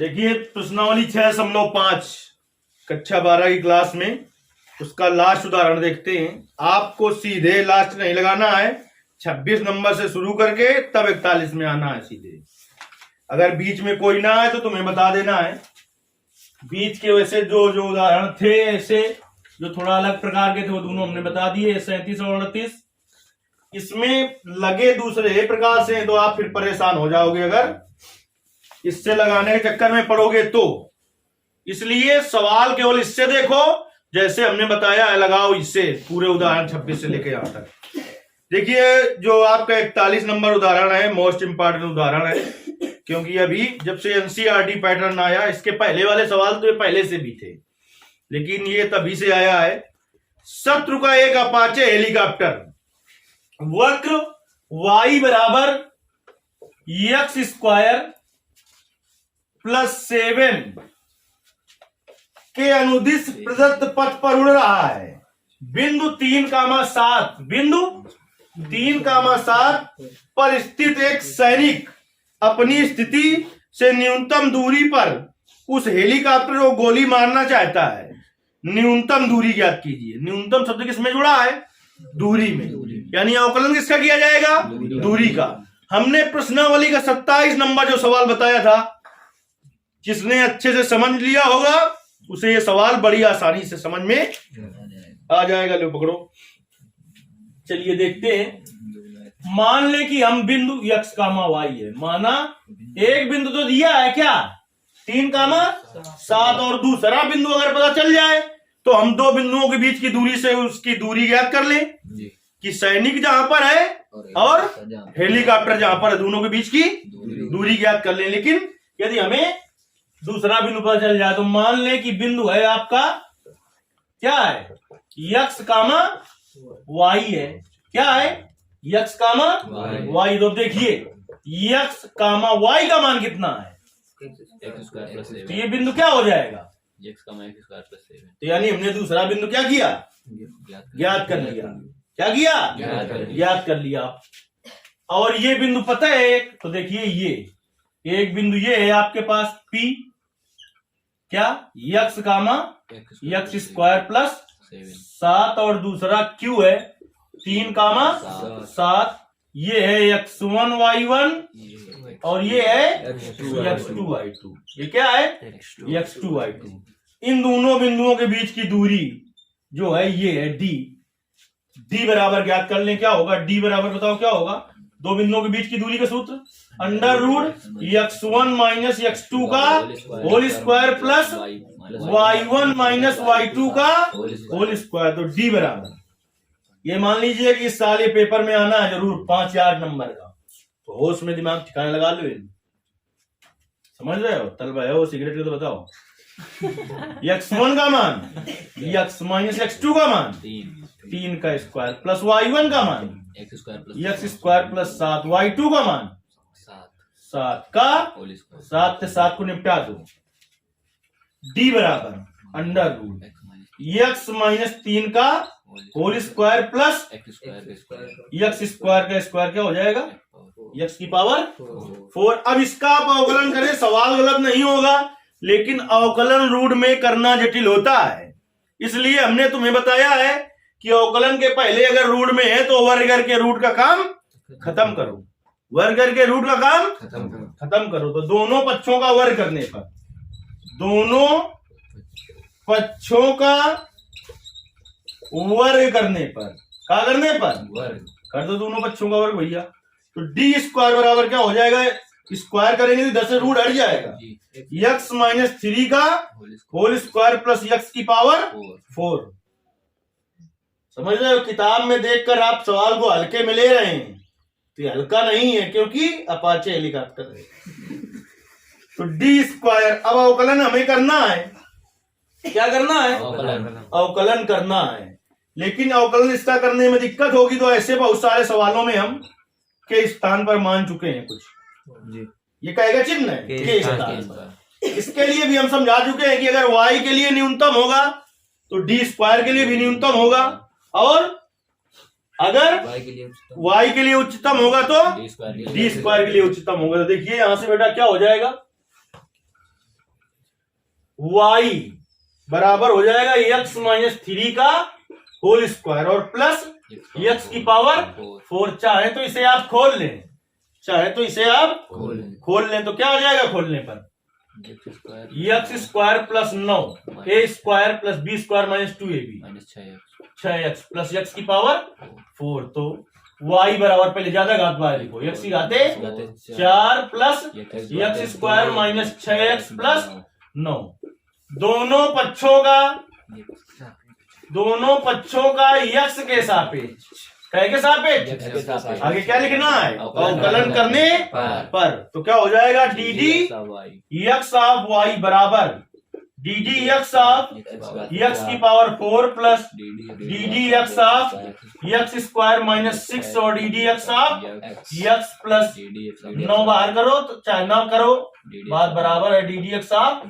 देखिए प्रश्नावली 6.5 कक्षा 12 की क्लास में उसका लास्ट उदाहरण देखते हैं। आपको सीधे लास्ट नहीं लगाना है, 26 नंबर से शुरू करके तब 41 में आना है सीधे। अगर बीच में कोई ना आए तो तुम्हें बता देना है। बीच के वैसे जो उदाहरण थे ऐसे जो थोड़ा अलग प्रकार के थे वो दोनों हमने बता दिए, 37 और 38। इसमें लगे दूसरे प्रकार से तो आप फिर परेशान हो जाओगे अगर इससे लगाने के चक्कर में पड़ोगे तो। इसलिए सवाल केवल इससे देखो जैसे हमने बताया है, लगाओ इससे पूरे उदाहरण 26 से लेके यहां तक। देखिए जो आपका 41 नंबर उदाहरण है मोस्ट इंपॉर्टेंट उदाहरण है, क्योंकि अभी जब से एनसीईआरटी पैटर्न आया, इसके पहले वाले सवाल तो ये पहले से भी थे लेकिन ये तभी से आया है। शत्रु का एक अपाचे हेलीकॉप्टर वक्र y बराबर x² + 7 के अनुदिश प्रदत्त पथ पर उड़ रहा है। बिंदु 3,7 पर स्थित एक सैनिक अपनी स्थिति से न्यूनतम दूरी पर उस हेलीकॉप्टर को गोली मारना चाहता है। न्यूनतम दूरी ज्ञात कीजिए। न्यूनतम शब्द किसमें जुड़ा है? दूरी में, यानी अवकलन किसका किया जाएगा? दूरी का। हमने प्रश्नावली का 27 नंबर जो सवाल बताया था, जिसने अच्छे से समझ लिया होगा उसे ये सवाल बड़ी आसानी से समझ में आ जाएगा। लो पकड़ो, चलिए देखते हैं। मान ले कि हम बिंदु x, y है, माना एक बिंदु तो दिया है क्या 3,7 और दूसरा बिंदु अगर पता चल जाए तो हम दो बिंदुओं के बीच की दूरी से उसकी दूरी ज्ञात कर लें कि सैनिक जहां पर है और हेलीकॉप्टर जहां पर है, दोनों के बीच की दूरी ज्ञात कर लें। लेकिन यदि हमें दूसरा बिंदु पता चल जाए तो मान ले कि बिंदु है आपका क्या है x, y है। क्या है? x, y। तो देखिए x, y का मान कितना है? तो ये बिंदु क्या हो जाएगा? तो यानी हमने दूसरा बिंदु क्या किया? ज्ञात कर लिया। क्या किया? ज्ञात कर लिया। और ये बिंदु पता है एक, तो देखिए ये एक बिंदु ये है आपके पास P, क्या x, x² + 7 और दूसरा Q है 3,7। ये है x1 y1 और ये है x2 y2। ये क्या है? x2 y2। इन दोनों बिंदुओं के बीच की दूरी जो है ये है d बराबर ज्ञात कर लें। क्या होगा d बराबर? बताओ क्या होगा? दो बिंदुओं के बीच की दूरी का सूत्र √x1 - x2 का whole square plus y1 - y2 का होल स्क्वायर। तो d बराबर, ये मान लीजिए कि इस साल ये पेपर में आना है जरूर 5 या 8 नंबर का, तो होश में दिमाग ठिकाने लगा लो। समझ रहे हो? तलबा है वो सिगरेट के तो बताओ। x1 का मान x - x2 का मान 3 का स्क्वायर प्लस y1 का मान x² + 7 y2 का मान 7 का 7 से 7 को निपटा दो। d बराबर √x - 3 का होल स्क्वायर प्लस x² का स्क्वायर क्या हो जाएगा? x की पावर 4। अब इसका आप अवकलन करें, सवाल गलत नहीं होगा लेकिन अवकलन रूट में करना जटिल होता है। इसलिए हमने तुम्हें बताया है कि अवकलन के पहले अगर रूट में है तो वर्ग के रूट का काम खत्म करो। वर्ग के रूट का काम खत्म करो। तो दोनों पक्षों का वर्ग करने पर, दोनों पक्षों का वर्ग करने पर, क्या करने पर? वर्ग कर दो दोनों पक्षों का वर्ग भैया। तो d² बराबर क्या हो जाएगा? स्क्वायर करेंगे तो 10 से रूट हट जाएगा। x - 3 का होल स्क्वायर प्लस x की पावर 4। समझ रहे हो? किताब में देखकर आप सवाल को हल्के में ले रहे हैं तो ये हल्का नहीं है, क्योंकि अपाचे हेलीकॉप्टर है। तो d²। अब अवकलन हमें करना है। क्या करना है? अवकलन करना है। लेकिन अवकलन इसका करने में दिक्कत होगी तो ऐसे बहुत सारे सवालों में हम के स्थान पर मान चुके हैं कुछ। ये कहेगा चिन्ह है के स्थान पर। इसके लिए भी हम समझा चुके हैं कि अगर y के लिए न्यूनतम होगा तो d² के लिए भी न्यूनतम होगा, और अगर y के लिए उच्चतम होगा तो d² के लिए उच्चतम होगा। तो देखिए यहां से बेटा क्या हो जाएगा? y बराबर हो जाएगा x माइनस 3 का होल स्क्वायर और प्लस x की पावर 4। चाहे तो इसे आप खोल लें, खोल लें तो क्या आ जाएगा खोलने पर x square plus 9 a square plus b square minus 2ab 6x plus x की पावर 4। तो y बराबर पहले ज्यादा घात वाले लिखो, x की घाते 4 plus x square minus 6x plus 9। दोनों पक्षों का x के सापेक्ष, के सापेक्ष आगे क्या लिखना है, अवकलन करने पर। तो क्या हो जाएगा D D x of y बराबर D D x of x की power 4 plus D D x of x square minus 6 और D D x of x plus 9 बाहर करो तो चाहे ना करो बात बराबर है डी डी एक्स ऑफ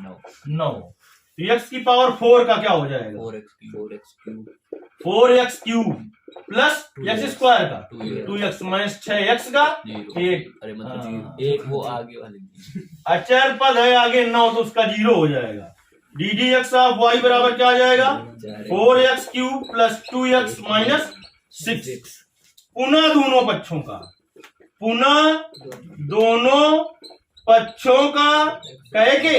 9। तो x की पावर 4 का क्या हो जाएगा 4x cube plus x square का 2x माइनस 6x का 1 वो आगे वाले अचर पद है आगे 9 तो उसका 0 हो जाएगा। D D x of y बराबर क्या आ जाएगा 4x cube plus 2x minus 6। पुनः दोनों पक्षों का कहे के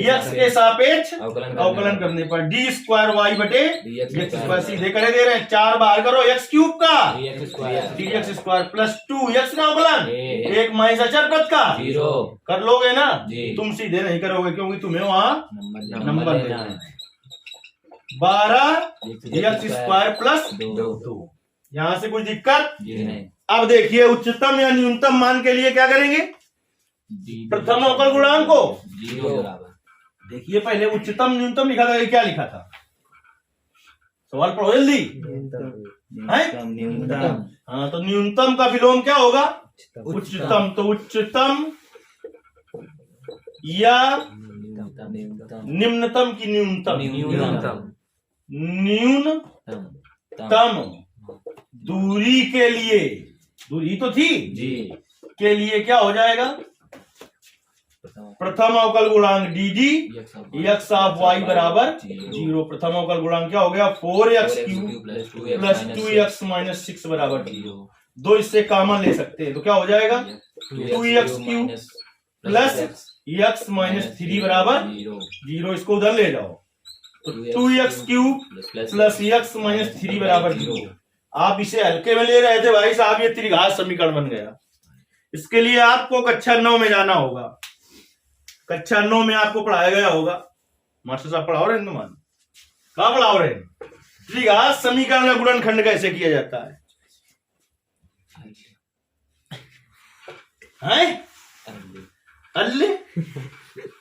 x के सापेक्ष अवकलन करने पर डी स्क्वायर y बटे x स्क्वायर सीधे करे दे रहे हैं। 4 बाहर करो x क्यूब का 3x स्क्वायर प्लस 2x का अवकलन 1 माइनस अचर पद का 0 कर लोगे ना। तुम सीधे नहीं करोगे क्योंकि तुम्हें वहां नंबर देना है। 12x square plus 2। यहां से कुछ दिक्कत नहीं। अब देखिए उच्चतम या न्यूनतम मान के लिए क्या करेंगे, प्रथम अवकल गुणांक को 0 बराबर। देखिए पहले उच्चतम न्यूनतम लिखा था, क्या लिखा था सवाल पढ़ो जल्दी है। हाँ तो न्यूनतम का विलोम क्या होगा उच्चतम। तो उच्चतम या निम्नतम की न्यूनतम दूरी के लिए, दूरी तो थी जी के लिए क्या हो जाएगा प्रथम अवकल गुणांक D D x of y बराबर 0। प्रथम अवकल गुणांक क्या हो गया 4x cube plus 2x minus 6 बराबर 0। दो इससे कॉमन ले सकते हैं तो क्या हो जाएगा 2x cube plus x minus 3 बराबर 0। इसको उधर ले जाओ तो 2x cube plus x minus 3 बराबर 0। आप इसे हल्के में ले रहे थे भाई साहब, ये त्रिघात समीकरण बन गया। इसके लिए आपको कक्षा 9 में जाना होगा। कक्षा 9 में आपको पढ़ाया गया होगा, मास्टर साहब पढ़ाओ रहे तुम कहा पढ़ाओ रहे त्रिघात समीकरण का गुणनखंड कैसे किया जाता है अल्ले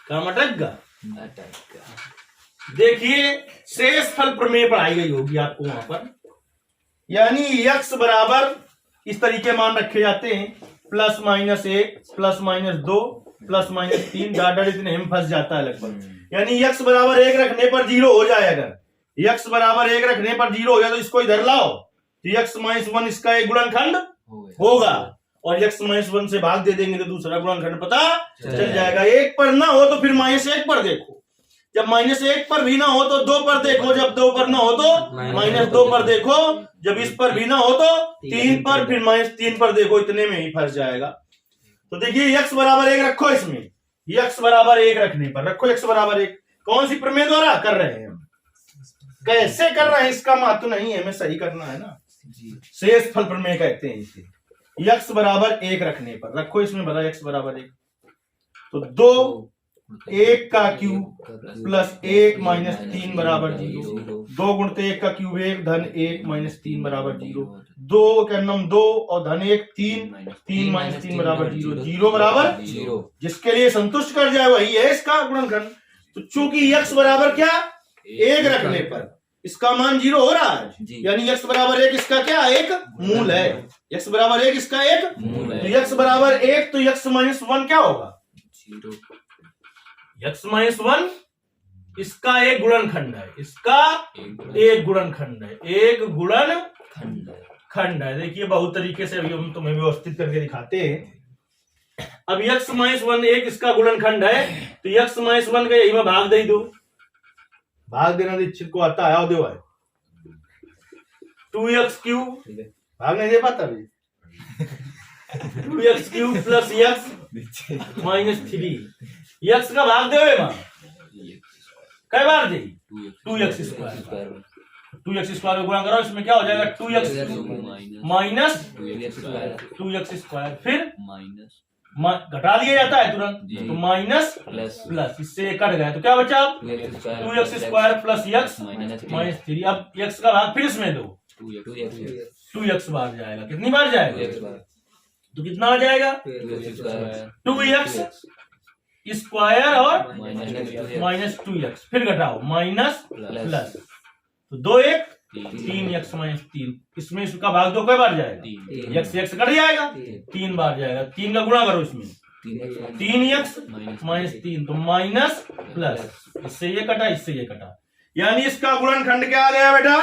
का मटक। देखिए शेष फल प्रमेय पढ़ाई गई होगी आपको वहां पर, यानी x बराबर इस तरीके मान रखे जाते हैं plus minus 1 plus minus 2 plus minus 3 data इतने में फंस जाता है लगभग। यानी x बराबर 1 रखने पर 0 हो जाए। अगर x बराबर 1 रखने पर 0 हो जाए तो इसको इधर लाओ तो x माइनस 1 इसका एक गुणनखंड होगा और x माइनस 1 से भाग दे देंगे तो दूसरा गुणनखंड पता चल जाएगा। 1 पर ना हो तो फिर माइनस 1 पर देखो, जब माइनस 1 पर भी ना हो तो 2 पर देखो, जब 2 पर ना हो तो माइनस 2 पर देखो, जब इस पर भी ना हो तो 3 पर, फिर माइनस 3 पर देखो। इतने में ही फंस जाएगा। तो देखिए x बराबर 1 रखो, इसमें x बराबर 1 रखने पर रखो x बराबर 1। कौन सी प्रमेय द्वारा कर रहे हैं, कैसे कर रहे हैं इसका महत्व नहीं है, हमें सही करना है ना। शेष फल प्रमेय कहते हैं इसे। x बराबर 1 रखने पर रखो, इसमें बता x बराबर 1 तो 2 1 का क्यूब प्लस 1 माइनस 3 बराबर 0। 2 गुणते 1 का क्यूब 1 धन 1 माइनस 3 बराबर 0। 2 का नम 2 और धन 1 3 माइनस 3 बराबर 0। 0 बराबर 0 जिसके लिए संतुष्ट कर जाए वही है इसका गुणनखंड। तो चूंकि x बराबर क्या 1 रखने पर इसका मान 0 हो रहा है, यानी x बराबर 1 इसका क्या एक मूल है। x बराबर 1 इसका एक मूल है। तो x बराबर 1 तो x माइनस 1 क्या होगा 0। x माइनस 1 इसका एक गुणनखंड है, इसका एक गुणनखंड है, एक गुणनखंड है। देखिए बहुत तरीके से अभी हम तुम्हें व्यवस्थित करके दिखाते हैं। अब x माइनस 1 एक इसका गुणनखंड है तो x माइनस 1 का यही में भाग दे दो भाग देना दीक्षित को आता है, आओ दो है 2x³ ठीक है। भाग नहीं दे पाता अभी 2x³ plus x minus 3 x का भाग दे मां कई बार दे 2x² 2x² का गुणा करो, इसमें क्या हो जाएगा 2x³ माइनस 2x², फिर माइनस घटा दिया जाता है तुरंत, जी। तो माइनस प्लस प्लस, इससे ये कट गया तो क्या बचा 2x² plus x minus minus 3। अब x का भाग फिर इसमें दो 2x बार जाएगा, कितनी बार जाएगा तो कितना आ जाएगा 2x² और माइनस 2x, फिर घटाओ माइनस प्लस, तो 2 3x माइनस 3, इसमें इसका भाग दो कई बार जाएगा x कट जाएगा 3 बार जाएगा, 3 का गुणा करो इसमें 3x माइनस 3 तो माइनस प्लस, इससे ये कटा इससे ये कटा, यानी इसका गुणनखंड क्या आ गया बेटा,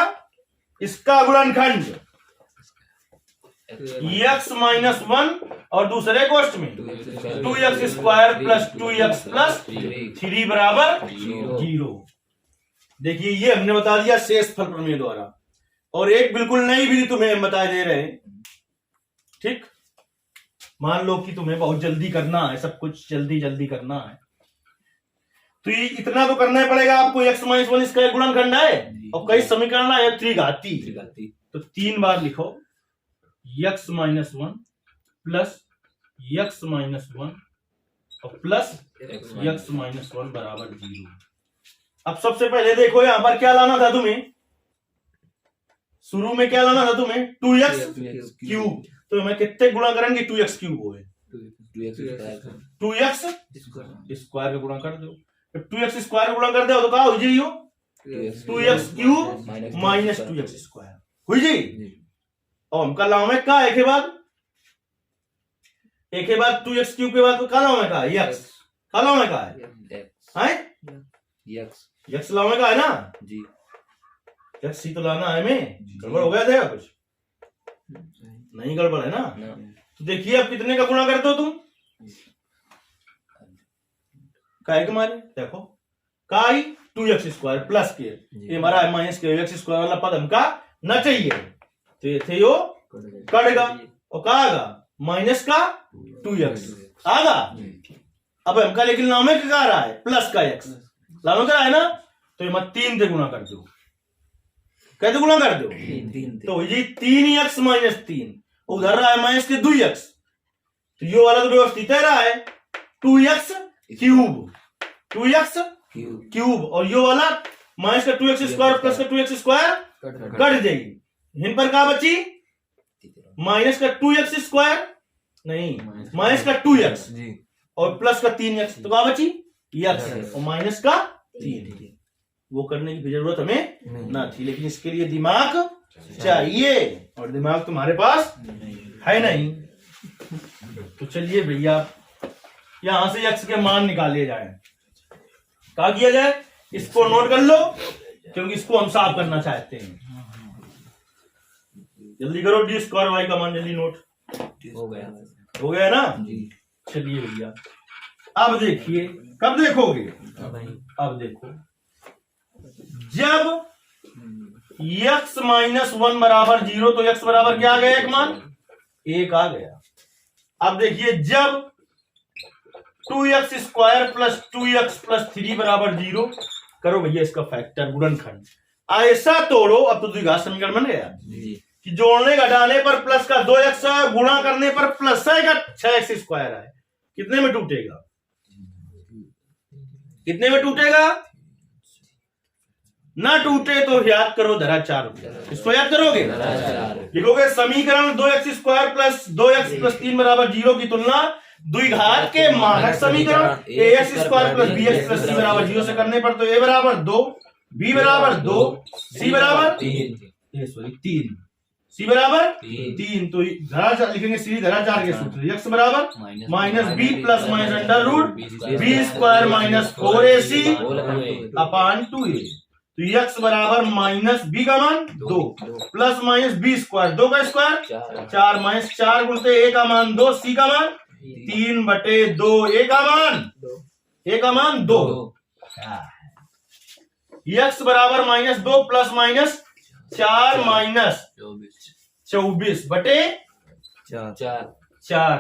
इसका गुणनखंड x माइनस 1 और दूसरे कोष्ठ में 2x² प्लस 2x प्लस 3 बराबर 0। देखिए ये हमने बता दिया शेष फल प्रमेय द्वारा, और एक बिल्कुल नई विधि तुम्हें हम बता दे रहे हैं। ठीक, मान लो कि तुम्हें बहुत जल्दी करना है, सब कुछ जल्दी जल्दी करना है, तो ये इतना तो करना ही पड़ेगा आपको। x माइनस 1 इसका एक गुणनखंड है और कई समीकरण है त्रिघाती, तो 3 बार लिखो x minus 1 plus x minus 1 और प्लस x माइनस 1 बराबर 0। अब सबसे पहले देखो यहां पर क्या लाना था तुम्हें, शुरू में क्या लाना था तुम्हें 2x³, तो मैं कितने गुणा करेंगे 2x³ हुए 2x² का गुणा कर दो, 2x² का गुणा कर दो तो क्या हो जाइयो 2x³ माइनस 2x² हुई जी। और हमका लाओ में का एक के बाद 2x³ के बाद का लाओ में का x का लाओ में का है x लाओ में का है ना जी, x ही तो लाना है, में गड़बड़ हो गया था कुछ नहीं, गड़बड़ है ना। तो देखिए अब कितने का गुणा करते हो तुम, काय के मारे देखो काई 2x² प्लस के, ये हमारा है माइनस के x² वाला पद हमका न चाहिए, तो ये थे यो कटेगा और का आगा माइनस का 2x आगा। अब हमका लेकिन नाम में क्या आ रहा है प्लस का x, लाभ क्या है ना, तो ये मत 3 से गुणा कर दो, कैसे गुणा कर दो तो ये 3x माइनस 3, उधर रहा है माइनस के 2x, तो ये वाला तो व्यवस्थित है रहा है 2x³ और ये वाला माइनस का 2x² प्लस का 2x² कट जाएगी, इन पर क्या बची माइनस का 2x² नहीं माइनस का 2x और प्लस का 3x, तो क्या बची x और माइनस का 3। वो करने की जरूरत हमें ना थी, लेकिन इसके लिए दिमाग चाहिए और दिमाग तुम्हारे पास है नहीं। तो चलिए भैया यहां से x के मान निकाले जाए, क्या किया जाए, इसको नोट कर लो क्योंकि इसको हम साफ करना चाहते हैं। जल्दी करो d² y का मान जल्दी नोट हो गया ना। चलिए भैया अब देखिए, कब देखोगे, अब देखो जब x माइनस 1 बराबर 0 तो x बराबर क्या आ गया, एक मान 1 आ गया। अब देखिए जब 2x² प्लस 2x प्लस 3 बराबर 0 करो भैया इसका फैक्टर गुणनखंड, ऐसा तोड़ो। अब तो द्विघात समीकरण बन गया कि जोड़ने घटाने पर प्लस का 2x है, गुणा करने पर प्लस है का 6x² है, कितने में टूटेगा, कितने में टूटेगा, ना टूटे तो याद करो धरा 4 रुपया, इसको याद करोगे, लिखोगे समीकरण 2x² प्लस 2x प्लस 3 बराबर 0 की तुलना द्विघात के मानक समीकरण ax² plus bx plus c बराबर 0 से करने पर तो a बराबर 2, b बराबर 2, c बराबर 3, c बराबर 3, तो धरा 4 लिखेंगे, सीधी धरा 4 के सूत्र x बराबर minus b plus minus under root b² minus 4ac upon 2a, तो x बराबर माइनस b का मान 2 प्लस माइनस b², 2 का स्क्वायर 4 माइनस 4 गुणते a का मान 2, c का मान 3/2, a का मान 2। x बराबर -2 प्लस -4 माइनस 24 बटे चार 4।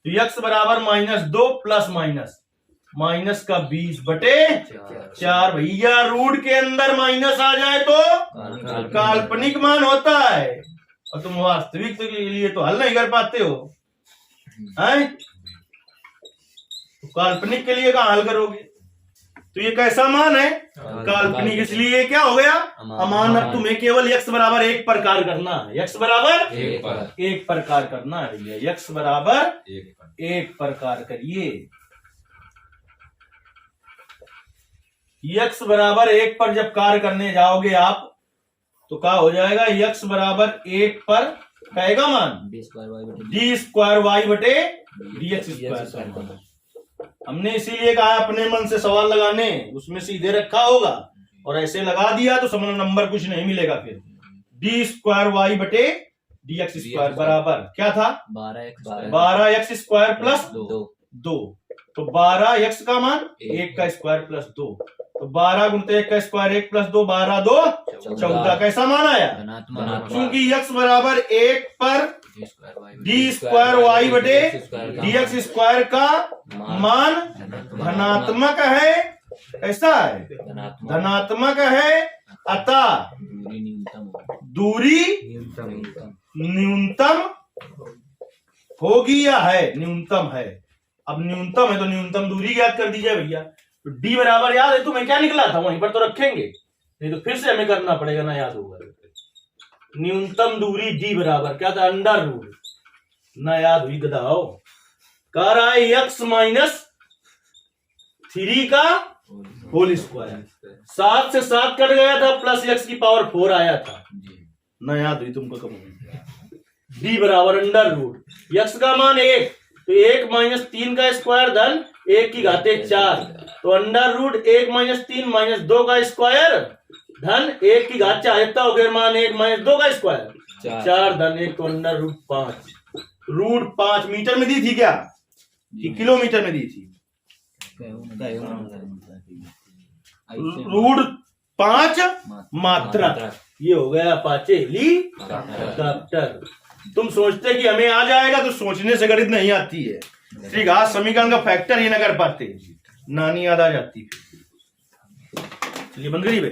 तो x बराबर -2 प्लस माइनस का 20 बटे 4। भैया रूट के अंदर माइनस आ जाए तो काल्पनिक मान होता है, और तुम वास्तविक के लिए तो हल नहीं कर पाते हो, हैं? तो काल्पनिक के लिए कहाँ हल करोगे? तो ये कैसा मान है? काल्पनिक, इसलिए क्या हो गया? अमान। अब तुम्हें केवल x बराबर 1 पर कार्य करना है, x बराबर 1 पर कार्य करना है भैया, x बराबर 1 पर कार्य करिए। x बराबर 1 पर जब कार्य करने जाओगे आप तो क्या हो जाएगा? x बराबर 1 पर कहेगा मान d स्क्वायर वाई बटे dx स्क्वायर। हमने इसीलिए कहा अपने मन से सवाल लगाने, उसमें सीधे रखा होगा और ऐसे लगा दिया तो समझ नंबर कुछ नहीं मिलेगा। फिर d स्क्वायर वाई बटे dx स्क्वायर बराबर क्या था? 12x square plus 2। तो 12x का मान 1 का स्क्वायर प्लस 2, तो 12 गुणित 1 का स्क्वायर 1 प्लस 2, 12 2 14। कैसा मान आया? क्योंकि x बराबर 1 पर d स्क्वायर वाई बटे dx स्क्वायर का मान धनात्मक है। ऐसा है, धनात्मक है, अतः दूरी न्यूनतम होगी या है? न्यूनतम है। अब न्यूनतम है तो न्यूनतम दूरी ज्ञात कर दीजिए भैया। तो d बराबर याद है तुम्हें क्या निकला था? वहीं पर तो रखेंगे, नहीं तो फिर से हमें करना पड़ेगा ना, याद होगा। न्यूनतम दूरी d बराबर क्या था? Under root. ना याद हुई गधाओ। कह रहा है x माइनस 3 का होल स्क्वायर। 7 से 7 कट गया था, प्लस x की पावर 4 आया था। ना याद हुई तुमको कब? d बराबर अंडर रूट x का मान 1, तो 1 माइनस 3 का स्क्वायर धन 1 की घाते 4, तो अंडर रूट 1 माइनस 3 माइनस 2 का स्क्वायर धन 1 की घात 4। इतना हो गया मान 1 माइनस 2 का स्क्वायर 4 धन 1, तो अंडर रूट 5। रूट 5 मीटर में दी थी क्या कि किलोमीटर में दी थी? रूट 5 मात्रा। ये हो गया अपाचे हेलीकॉप्टर। तुम सोचते कि हमें आ जाएगा, तो सोचने से गणित नहीं आती है। त्रिघात समीकरण का फैक्टर ही ना कर पाते, नानी याद आ जाती है। चलिए बंद करिए भाई।